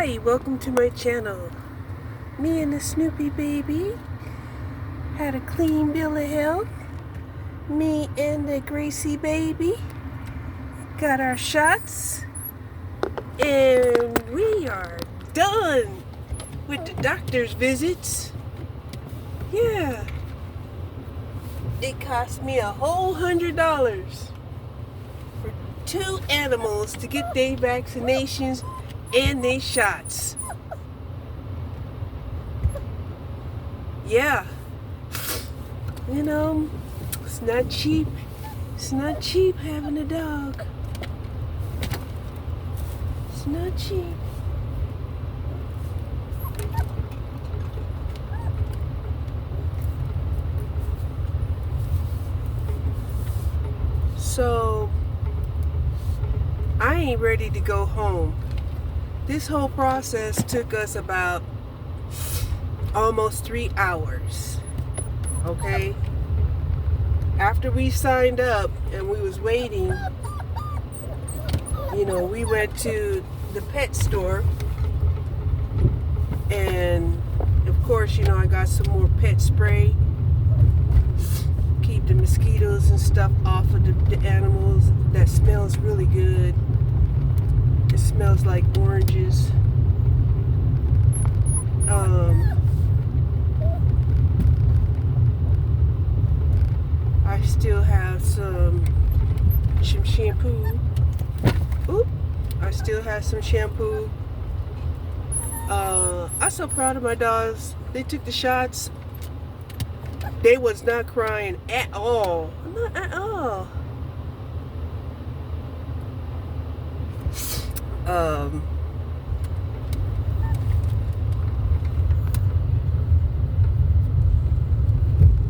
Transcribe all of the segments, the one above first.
Hi, welcome to my channel. Me and the Snoopy baby had a clean bill of health. Me and the Gracie baby got our shots. And we are done with the doctor's visits. Yeah. It cost me a whole $100 for 2 animals to get their vaccinations and their shots. Yeah. You know, it's not cheap. It's not cheap having a dog. It's not cheap. So, I ain't ready to go home. This whole process took us about almost 3 hours. Okay? After we signed up and we was waiting, we went to the pet store, and of course, I got some more pet spray. Keep the mosquitoes and stuff off of the animals. That smells really good. It smells like oranges. I still have some shampoo. Oop! I still have some shampoo. I'm so proud of my dogs. They took the shots. They was not crying at all. Not at all.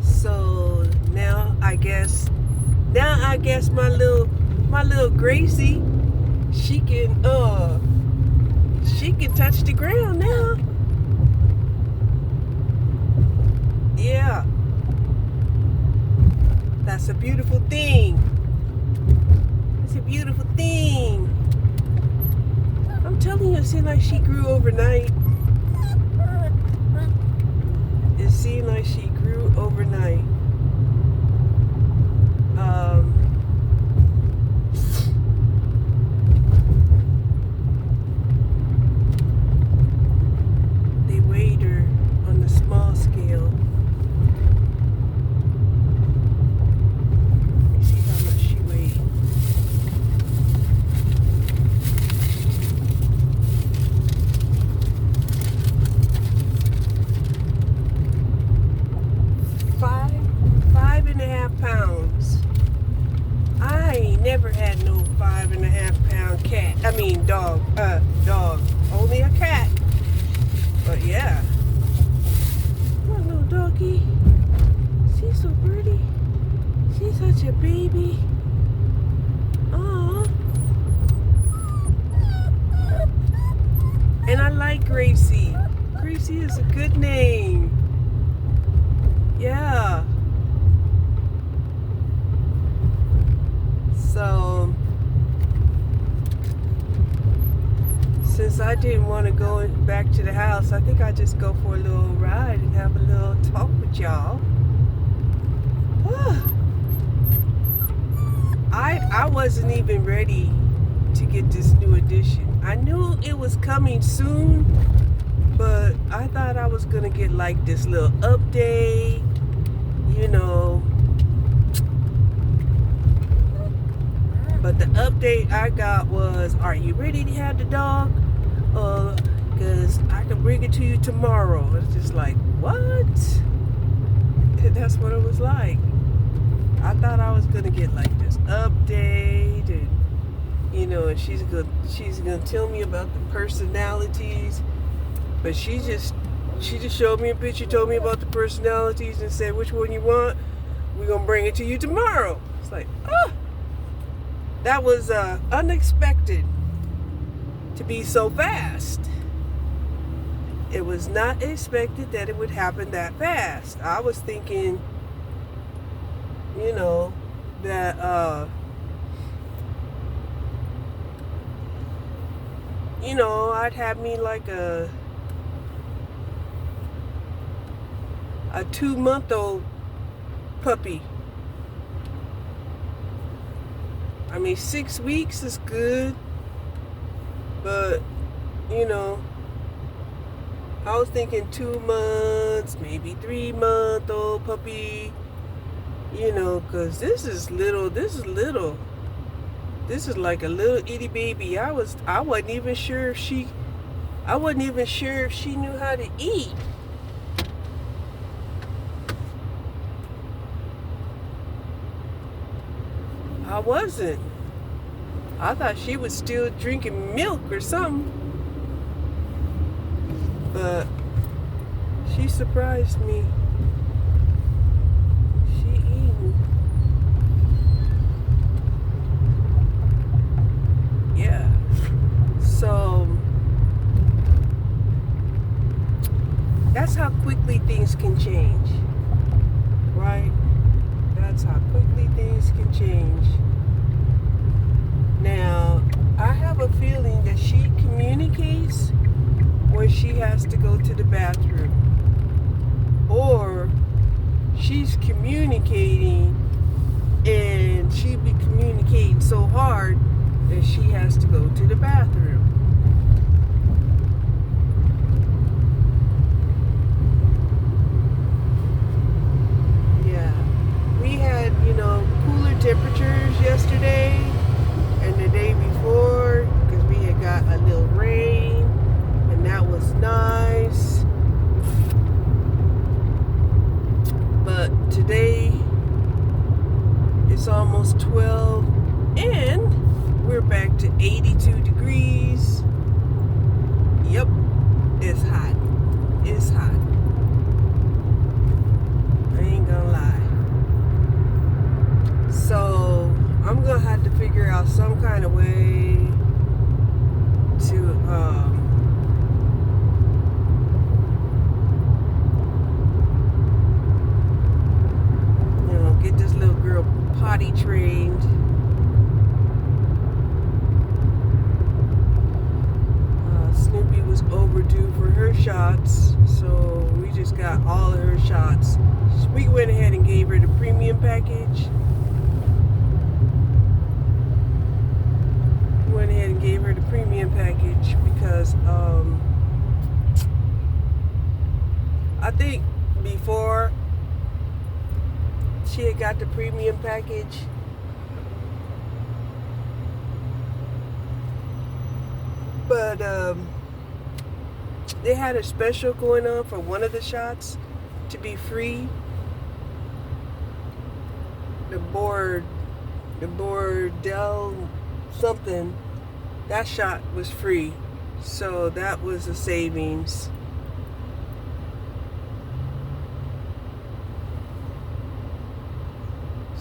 So now I guess my little Gracie, she can touch the ground now. Yeah. That's a beautiful thing. It's a beautiful thing. I'm telling you, it seemed like she grew overnight. It seemed like she grew overnight. They weighed her on the small scale. Let me see how much she weighed. Five and a half pounds. I ain't never had no 5.5 pound cat. I mean dog. Dog. Only a cat. But yeah. Poor little doggy. She's so pretty. She's such a baby. Aww. And I like Gracie. Gracie is a good name. Yeah. So, since I didn't want to go back to the house, I think I just go for a little ride and have a little talk with y'all. I wasn't even ready to get this new edition. I knew it was coming soon, but I thought I was gonna get like this little update, But the update I got was, are you ready to have the dog? Because I can bring it to you tomorrow. It's just like, what? And that's what it was like. I thought I was going to get like this update and, and she's gonna tell me about the personalities. But she just showed me a picture, told me about the personalities and said, which one you want? We're going to bring it to you tomorrow. It's like, that was unexpected to be so fast. It was not expected that it would happen that fast. I was thinking, that I'd have me like a 2-month-old puppy. I mean, 6 weeks is good, but I was thinking 2 months, maybe 3-month-old puppy. Cause this is little. This is like a little itty baby. I wasn't even sure if she knew how to eat. I wasn't. I thought she was still drinking milk or something. But she surprised me. She eating. Yeah. So that's how quickly things can change. Right? That's how quickly things can change. Now, I have a feeling that she communicates when she has to go to the bathroom. Or she's communicating and she be communicating so hard that she has to go to the bathroom. Yeah. We had, cooler temperatures yesterday and the day before because we had got a little rain and that was nice. But today it's almost 12 and we're back to 82 degrees. Yep, it's hot. It's hot. I ain't gonna lie. So I'm gonna have to figure out some kind of way to get this little girl potty trained. Snoopy was overdue for her shots, so we just got all of her shots. We went ahead and gave her the premium package. Went ahead and gave her the premium package because I think before she had got the premium package, but they had a special going on for one of the shots to be free. The Bordel something, that shot was free, so that was a savings.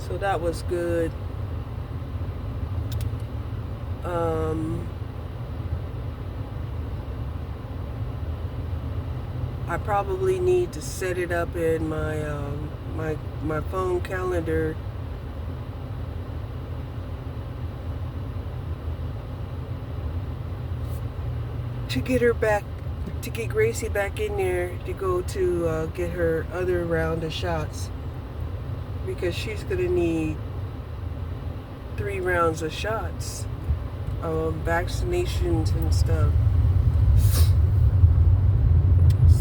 So that was good. I probably need to set it up in my phone calendar to get her back, to get Gracie back in there to go to get her other round of shots, because she's gonna need 3 rounds of shots, vaccinations and stuff.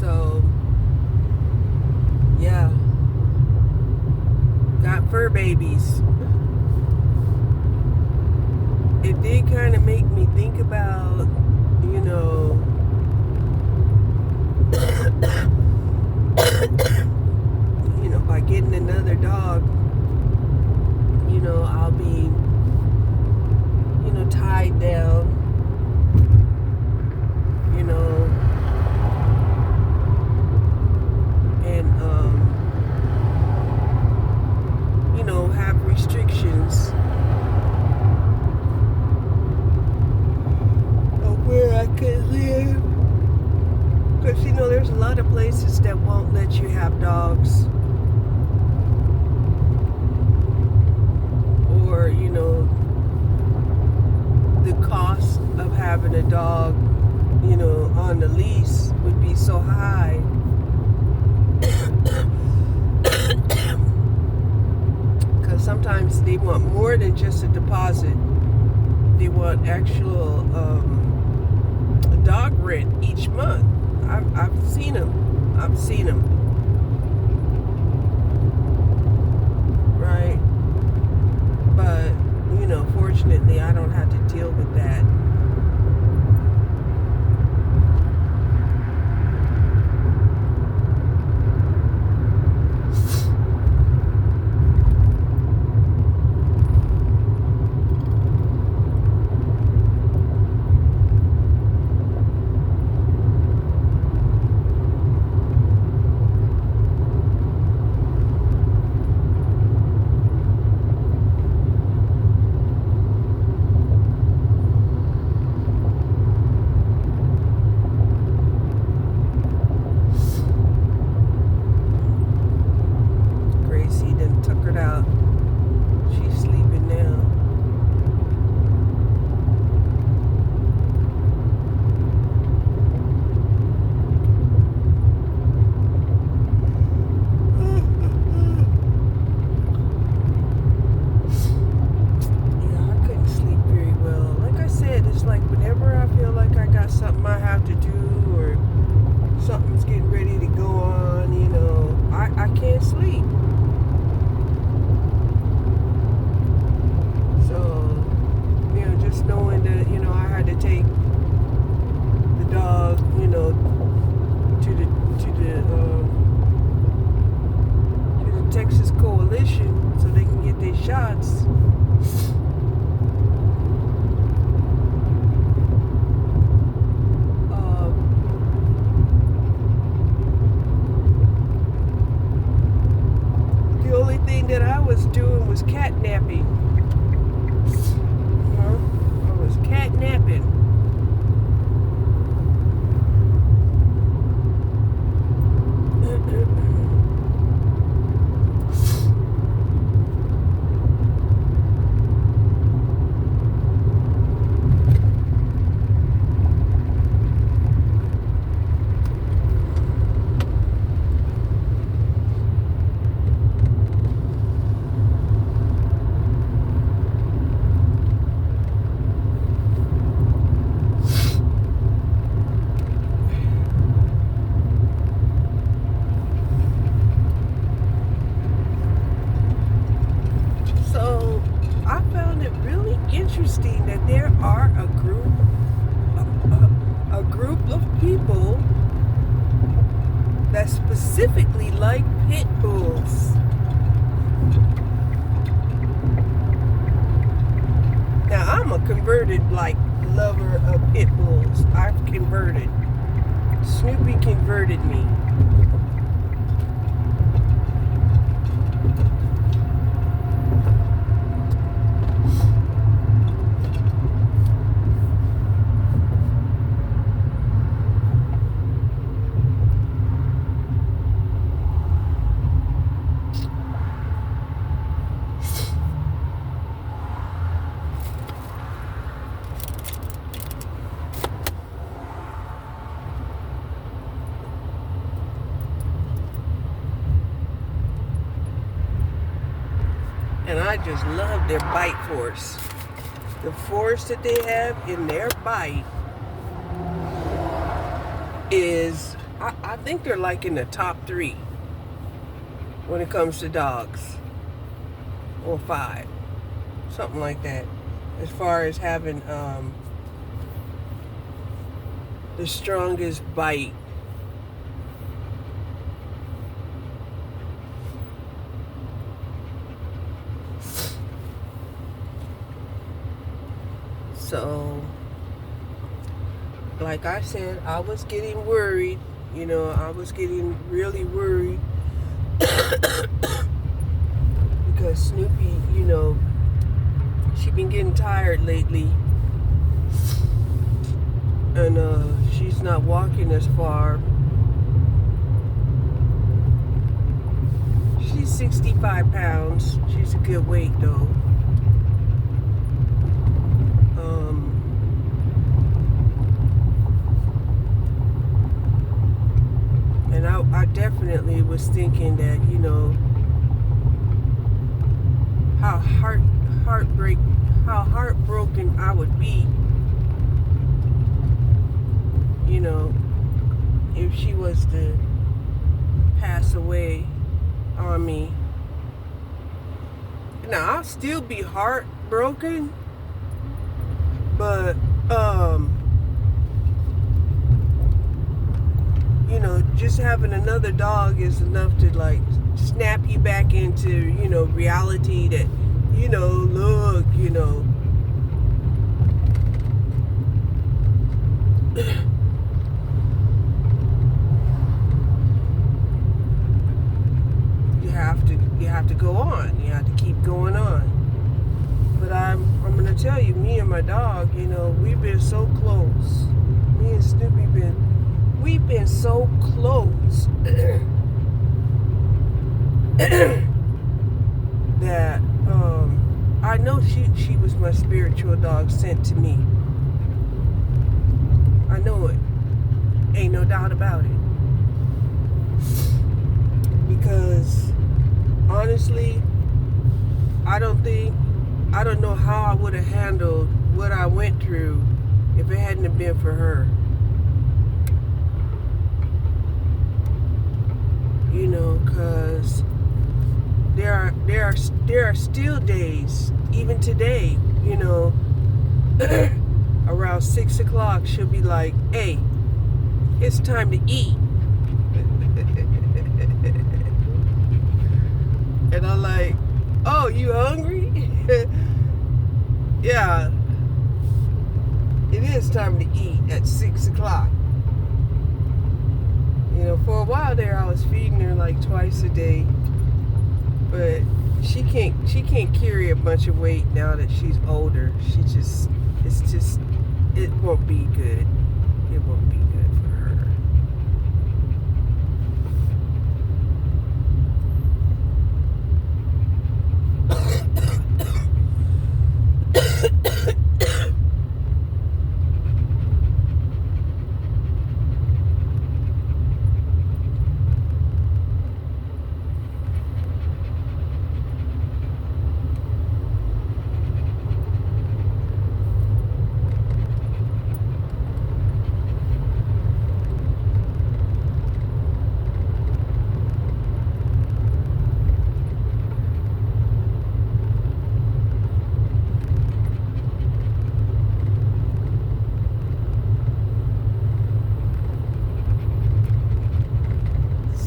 So yeah, got fur babies. It did kind of make me think about, by getting another dog, I'll be, tied down, and, have restrictions of where I can live. Because, there's a lot of places that won't let you have dogs. Or, the cost of having a dog on the lease would be so high. Because sometimes they want more than just a deposit. They want actual dog rent each month. I've seen them. Right? But, fortunately, I don't have to deal with that. Gracie done tuckered out. She's sleeping now. Yeah, I couldn't sleep very well. Like I said, it's like whenever I feel like I got something I have to do or something's getting ready to go on, I can't sleep. So, just knowing that, I had to take the dog, to the Texas Coalition so they can get their shots. The only thing that I was doing was catnapping. I was catnapping. So I found it really interesting that there are a group of people that specifically like pit bulls. Now I'm a converted lover of pit bulls. I've converted. Snoopy converted me. And I just love their bite force. The force that they have in their bite is, I think they're like in the top 3 when it comes to dogs. Or 5. Something like that. As far as having the strongest bite. So, like I said, I was getting worried. I was getting really worried because Snoopy, she been getting tired lately, and she's not walking as far. She's 65 pounds. She's a good weight though. I definitely was thinking that, how heartbroken I would be, if she was to pass away on me. Now, I'll still be heartbroken, but, just having another dog is enough to, like, snap you back into, reality that, look, you have to go on. You have to keep going on. But I'm gonna tell you, me and my dog, we've been so close. Me and Snoopy we've been so close that I know she was my spiritual dog sent to me. I know it. Ain't no doubt about it. Because honestly, I don't know how I would have handled what I went through if it hadn't have been for her. Because there are still days, even today, around 6 o'clock, she'll be like, "Hey, it's time to eat." And I'm like, "Oh, you hungry?" Yeah, it is time to eat at 6 o'clock. For a while there, I was feeding her like twice a day, but she can't carry a bunch of weight now that she's older. It won't be good. It won't be good for her.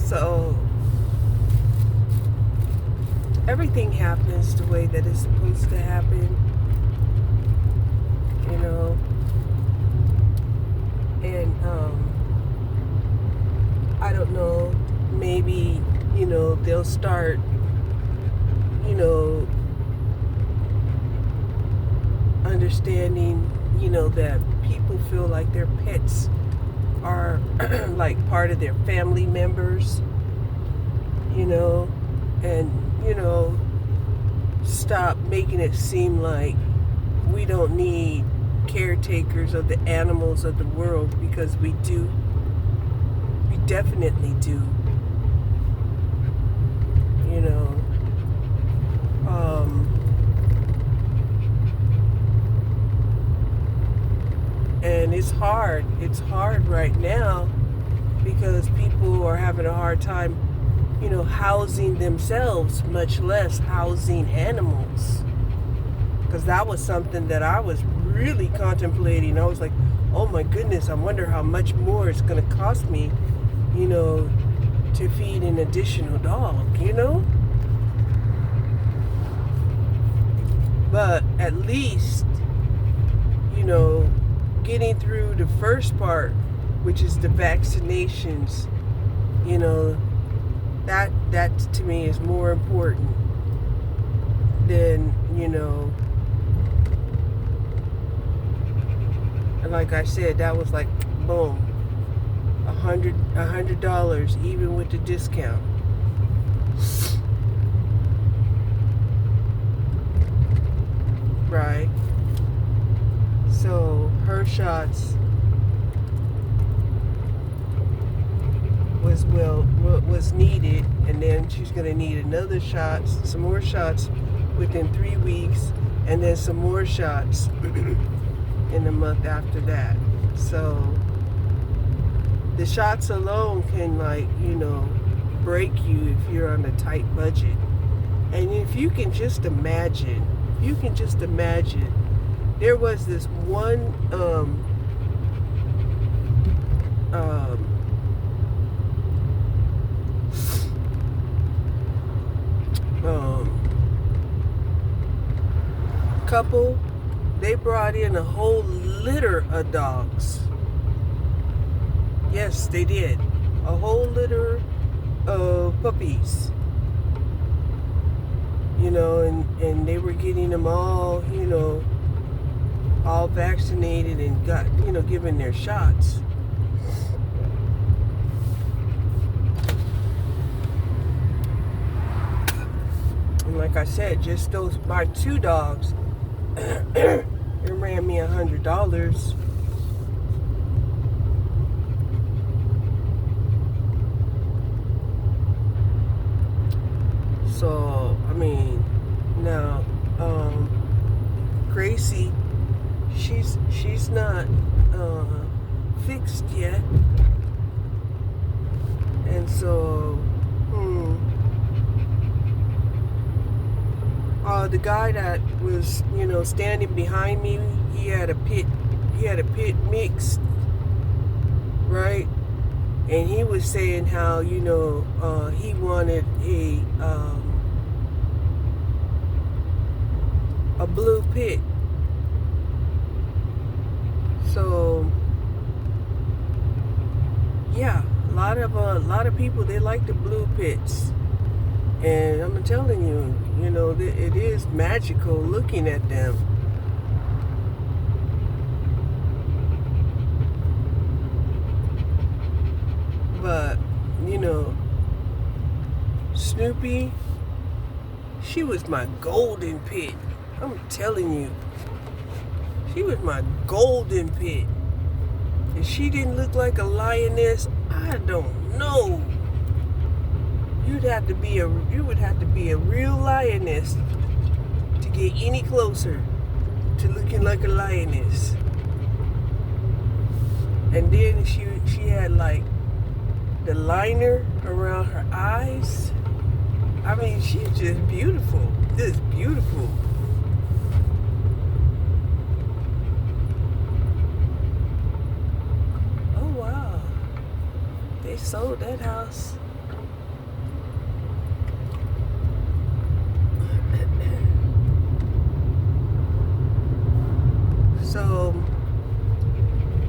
So everything happens the way that it's supposed to happen, and I don't know, maybe they'll start understanding that people feel like their pets are like part of their family members, and stop making it seem like we don't need caretakers of the animals of the world, because we do. We definitely do. And it's hard. It's hard right now because people are having a hard time, housing themselves, much less housing animals. Because that was something that I was really contemplating. I was like, oh my goodness, I wonder how much more it's going to cost me, to feed an additional dog, But at least, getting through the first part, which is the vaccinations, that to me is more important than, and like I said, that was like, boom, $100 even with the discount. Right. So her shots was what was needed, and then she's going to need some more shots within 3 weeks, and then some more shots in the month after that. So the shots alone can, like, break you if you're on a tight budget. And if you can just imagine, there was this one couple, they brought in a whole litter of dogs. Yes, they did. A whole litter of puppies. And they were getting them all, all vaccinated and got, given their shots. And like I said, just my 2 dogs, it ran me $100. So, I mean, now, Gracie, she's not fixed yet. And so, the guy that was, standing behind me, he had a pit mixed, right? And he was saying how, he wanted a blue pit. So yeah, a lot of people, they like the blue pits. And I'm telling you, it is magical looking at them. But, Snoopy, she was my golden pit. I'm telling you. She was my golden pit. If she didn't look like a lioness, I don't know. You would have to be a real lioness to get any closer to looking like a lioness. And then she had like the liner around her eyes. I mean, she's just beautiful. Just beautiful. Oh wow. They sold that house. So,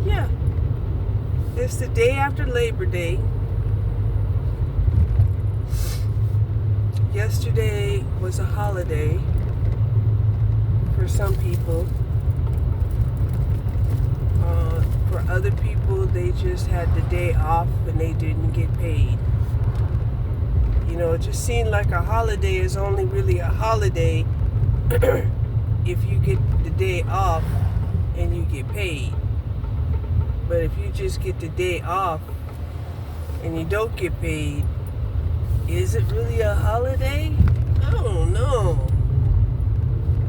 yeah, it's the day after Labor Day. Yesterday was a holiday for some people. For other people, they just had the day off and they didn't get paid. It just seemed like a holiday is only really a holiday if you get the day off and you get paid. But if you just get the day off and you don't get paid, is it really a holiday? I don't know.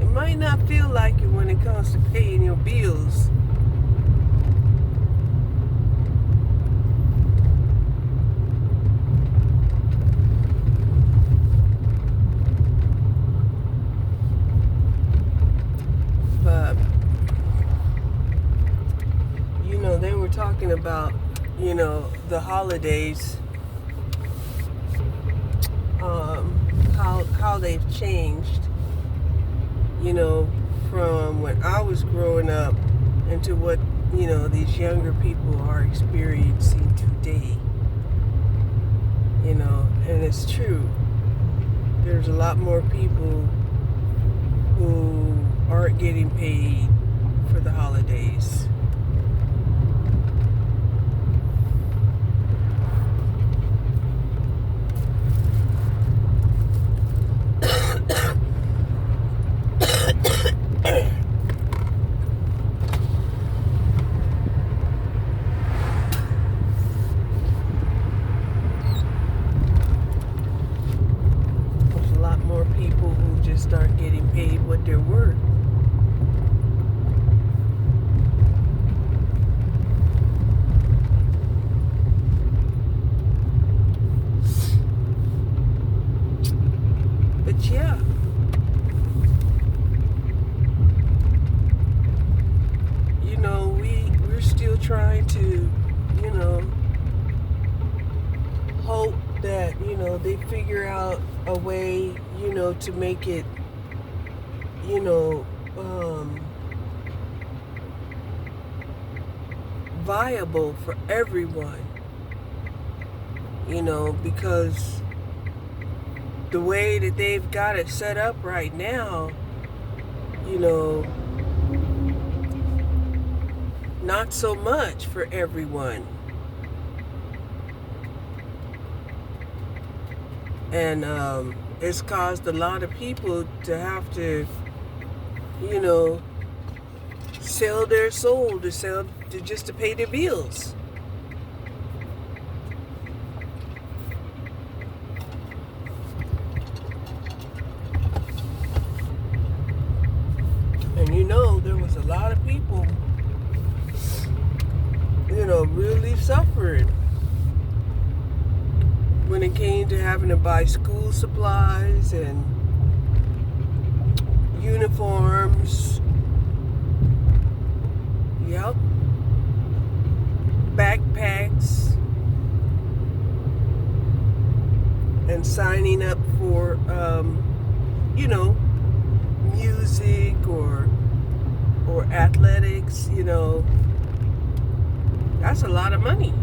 It might not feel like it when it comes to paying your bills. But, they were talking about, the holidays, how they've changed, from when I was growing up into what, these younger people are experiencing today. And it's true. There's a lot more people who aren't getting paid for the holidays. that, they figure out a way, to make it, you know, viable for everyone, because the way that they've got it set up right now, you know, not so much for everyone. And it's caused a lot of people to have to, sell their soul just to pay their bills. And there was a lot of people, really suffering when it came to having to buy school supplies and uniforms. Yep. Backpacks. And signing up for, music or athletics, that's a lot of money.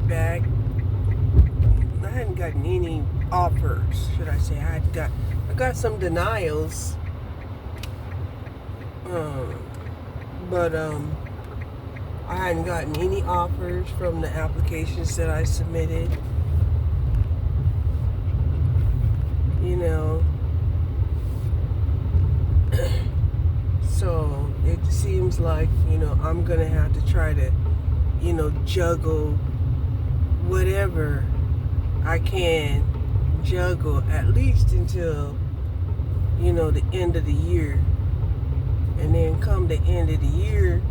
Back. I hadn't gotten any offers, should I say. I got some denials. But I hadn't gotten any offers from the applications that I submitted. So it seems like, I'm gonna have to try to, juggle whatever I can juggle, at least until, the end of the year. And then come the end of the year,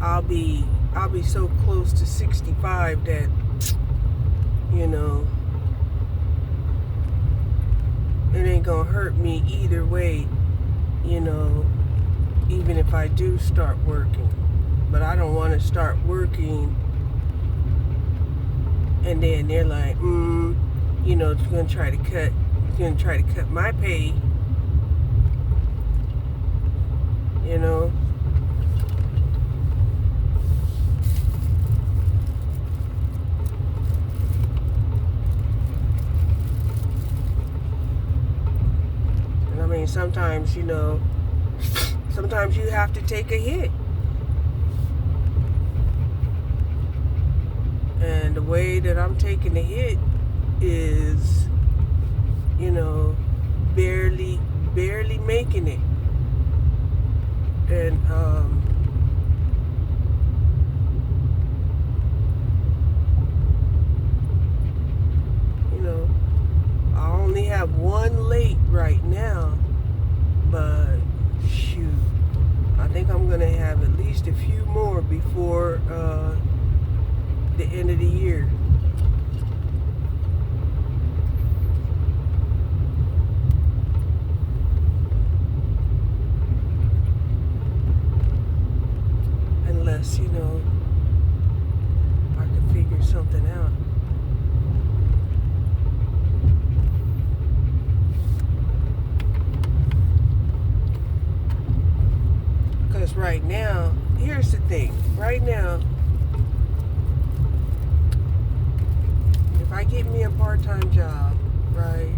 I'll be so close to 65 that, it ain't gonna hurt me either way, even if I do start working. But I don't want to start working and then they're like, it's gonna try to cut my pay, And I mean, sometimes you have to take a hit. And the way that I'm taking the hit is, barely making it. And, I only have one late right now, but shoot, I think I'm going to have at least a few more before, the end of the year. Unless, I can figure something out. Because right now, here's the thing. Right now, if I get me a part-time job, right,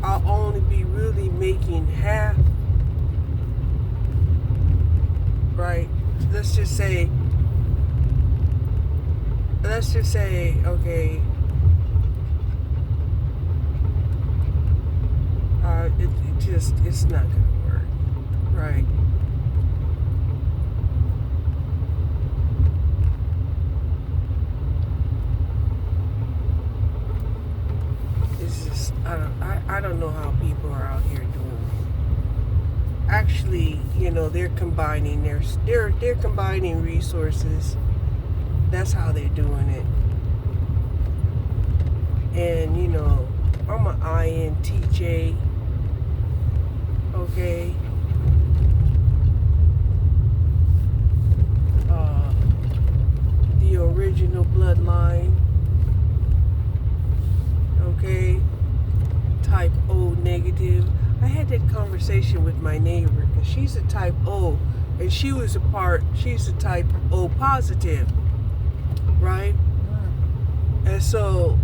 I'll only be really making half, right? Let's just say, okay, it's not gonna work, right? It's just I don't know how people are out here doing it. Actually, they're combining they're combining resources. That's how they're doing it. And I'm an INTJ. Okay. The original bloodline. Okay. Type O negative. I had that conversation with my neighbor because she's a type O, and she's a type O positive, right? And so,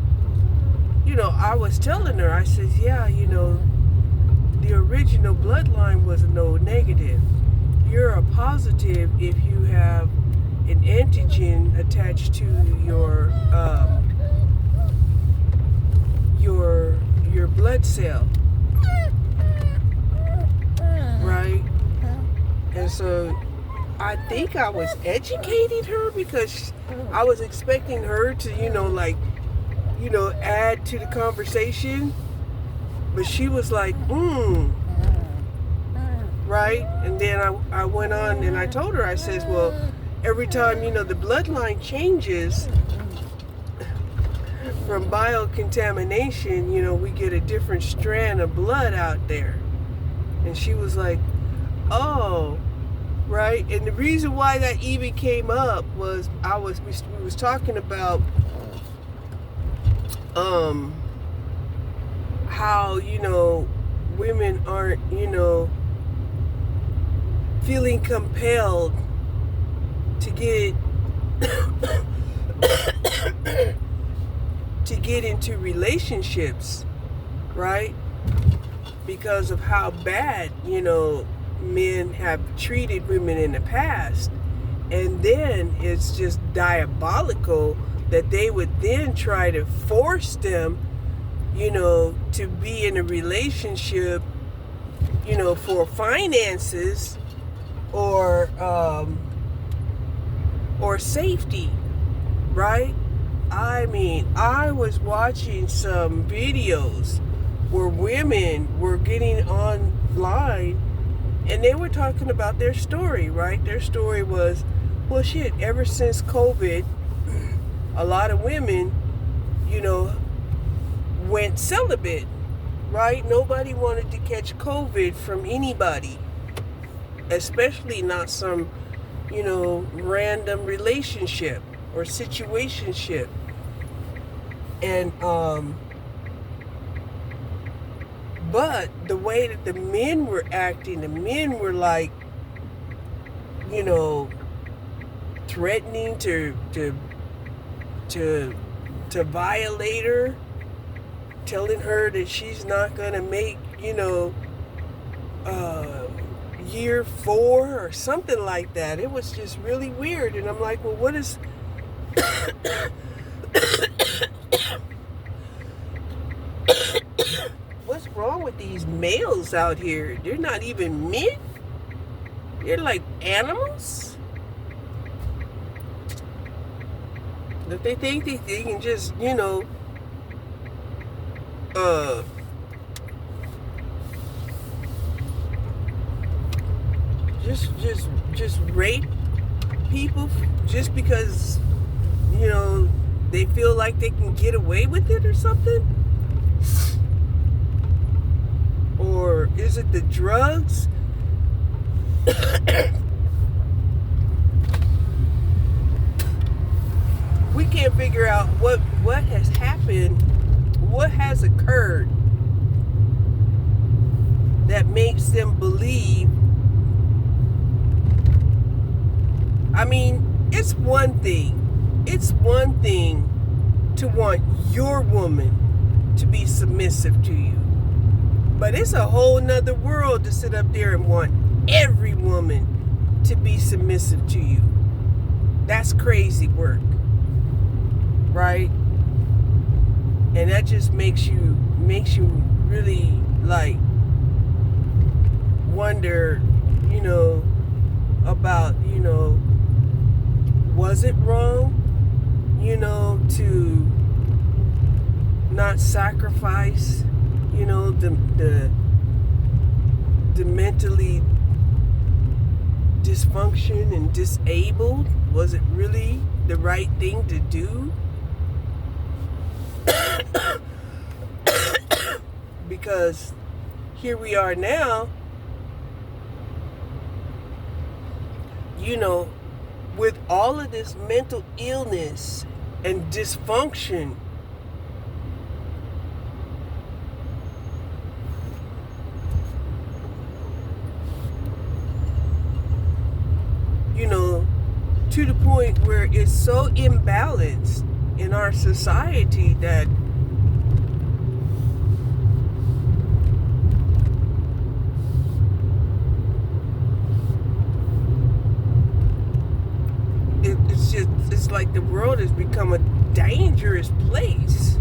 I was telling her, I says, yeah, the original bloodline was an O negative. You're a positive if you have an antigen attached to your blood cell, right? And so I think I was educating her because I was expecting her to, add to the conversation. But she was like, right? And then I went on and I told her, I says, well, every time, the bloodline changes from biocontamination, we get a different strand of blood out there. And she was like, oh, right? And the reason why that even came up was we was talking about how women aren't feeling compelled to get into relationships, right? Because of how bad men have treated women in the past. And then it's just diabolical that they would then try to force them to be in a relationship for finances or safety, right? I mean, I was watching some videos where women were getting online and they were talking about their story, right? Their story was, well, shit, ever since COVID, a lot of women, went celibate, right? Nobody wanted to catch COVID from anybody, especially not some, random relationship or situationship. And, but the way that the men were acting, the men were like, threatening to violate her, telling her that she's not gonna make, year 4 or something like that. It was just really weird. And I'm like, well, what is what's wrong with these males out here? They're not even men. They're like animals. That they think they can just, just rape people just because, they feel like they can get away with it or something? Or is it the drugs? We can't figure out what has happened, what has occurred that makes them believe. I mean, it's one thing to want your woman to be submissive to you. But it's a whole nother world to sit up there and want every woman to be submissive to you. That's crazy work, right? And that just makes you really like wonder, about, was it wrong, to not sacrifice, the mentally dysfunction and disabled? Was it really the right thing to do? Because here we are now, with all of this mental illness and dysfunction. To the point where it's so imbalanced in our society that it's like the world has become a dangerous place.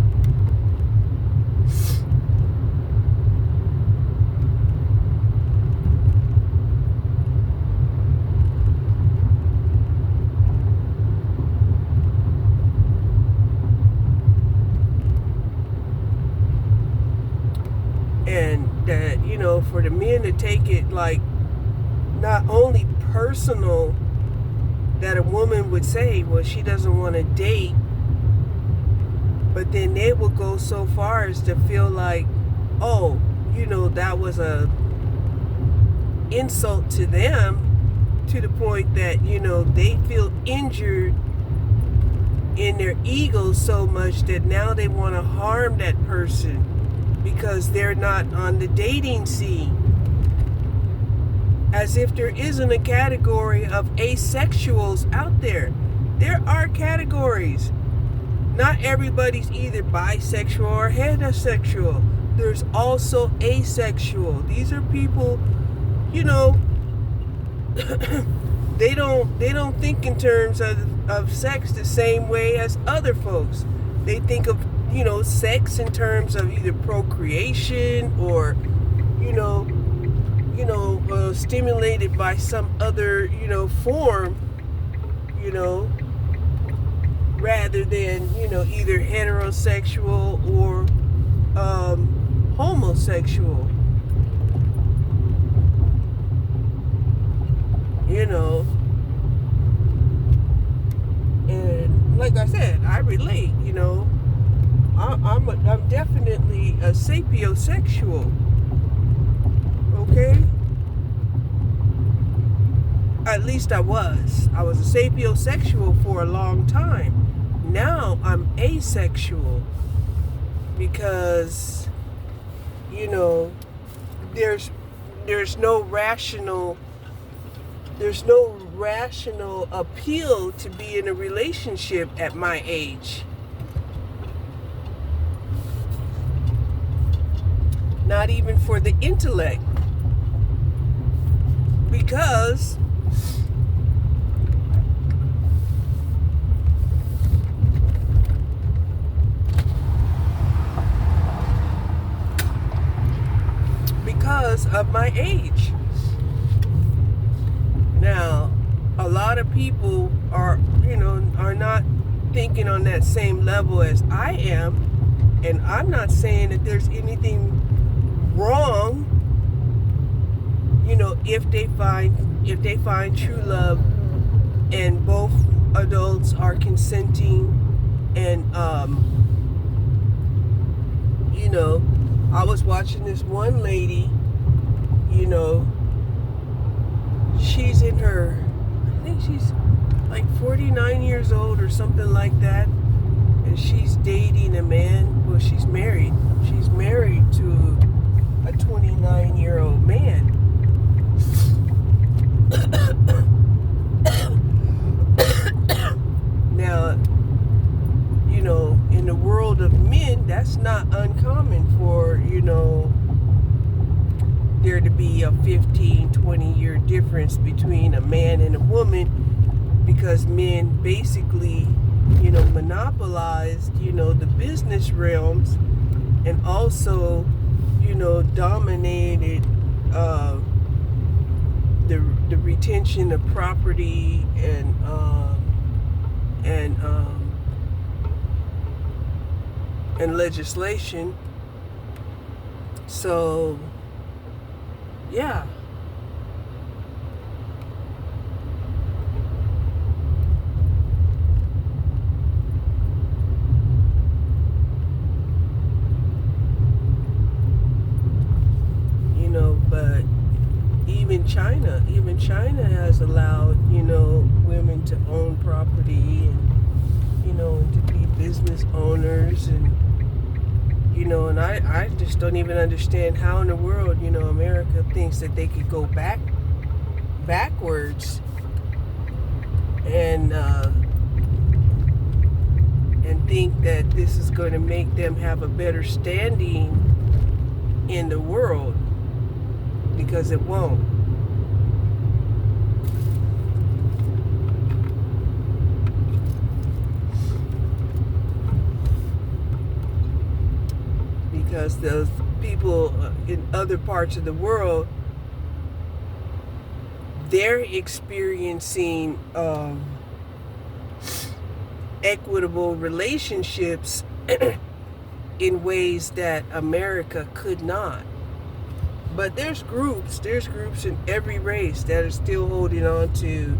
And that, for the men to take it like not only personal, that a woman would say, well, she doesn't want to date, but then they will go so far as to feel like, oh, that was a insult to them, to the point that, they feel injured in their ego so much that now they want to harm that person because they're not on the dating scene. As if there isn't a category of asexuals out there. There are categories. Not everybody's either bisexual or heterosexual. There's also asexual. These are people, they don't think in terms of sex the same way as other folks. They think of, sex in terms of either procreation or, stimulated by some other, form, rather than, either heterosexual or homosexual. And like I said, I relate, I'm definitely a sapiosexual. Okay? At least I was. I was a sapiosexual for a long time. Now I'm asexual because, there's no rational appeal to be in a relationship at my age. Not even for the intellect. Because of my age. Now, a lot of people are not thinking on that same level as I am, and I'm not saying that there's anything wrong, if they find true love and both adults are consenting, and I was watching this one lady, she's in her, I think she's like 49 years old or something like that, and she's dating a man. Well, she's married to a 29-year-old man. Now, in the world of men, that's not uncommon for, there to be a 15, 20-year difference between a man and a woman, because men basically, monopolized, the business realms, and also, dominated the retention of property and and legislation. So yeah. But even China has allowed, women to own property and, and to be business owners and I just don't even understand how in the world, America thinks that they could go backwards and think that this is going to make them have a better standing in the world, because it won't. Because those people in other parts of the world, they're experiencing equitable relationships in ways that America could not. But there's groups in every race that are still holding on to,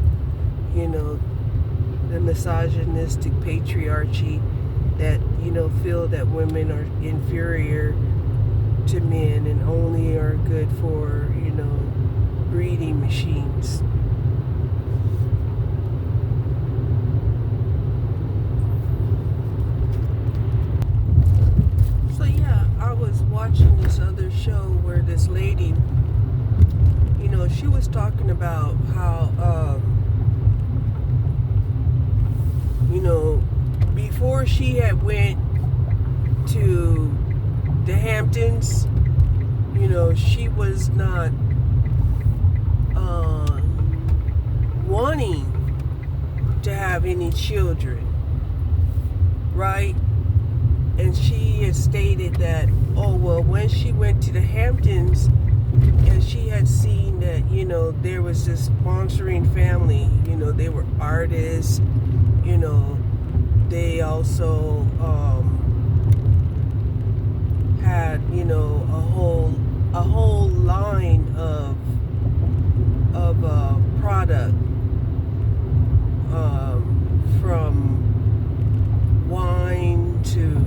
the misogynistic patriarchy that, feel that women are inferior to men and only are good for, breeding machines. So yeah, I was watching this other show where this lady, she was talking about how, before she had went to the Hamptons, she was not wanting to have any children, right? And she had stated that, when she went to the Hamptons and she had seen that, there was this sponsoring family, they were artists, they also had, a whole line of product, from wine to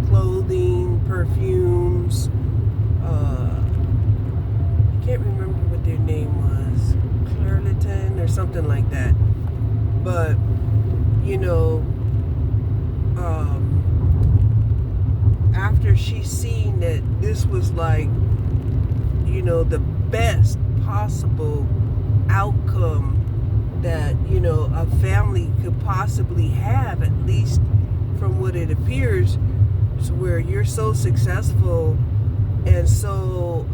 clothing, perfumes. I can't remember what their name was, Clairliton or something like that. But after she seen that this was like, the best possible outcome that, a family could possibly have, at least from what it appears, is where you're so successful and so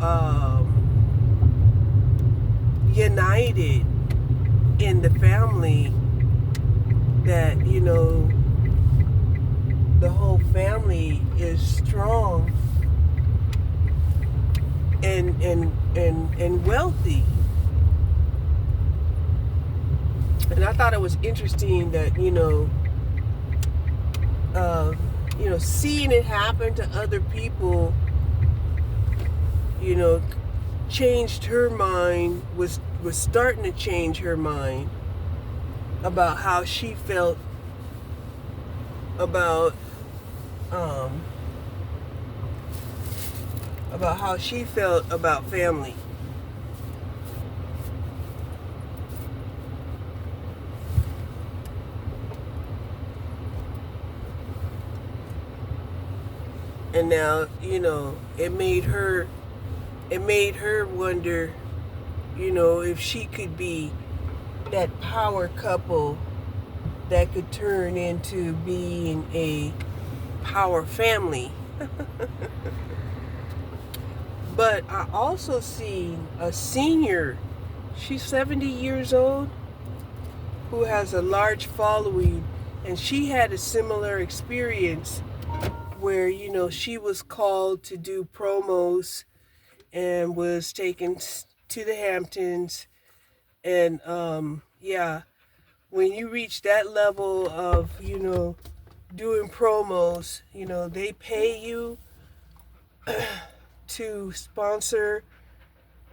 united in the family that, the whole family is strong and wealthy. And I thought it was interesting that, seeing it happen to other people, changed her mind, was starting to change her mind about how she felt about family. And now, it made her wonder, if she could be that power couple that could turn into being a power family. But I also seen a senior, she's 70 years old, who has a large following, and she had a similar experience where, she was called to do promos and was taken to the Hamptons. And yeah, when you reach that level of, doing promos, they pay you to sponsor.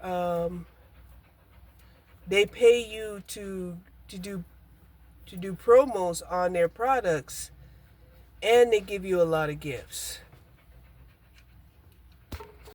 Um, they pay you to do promos on their products, and they give you a lot of gifts.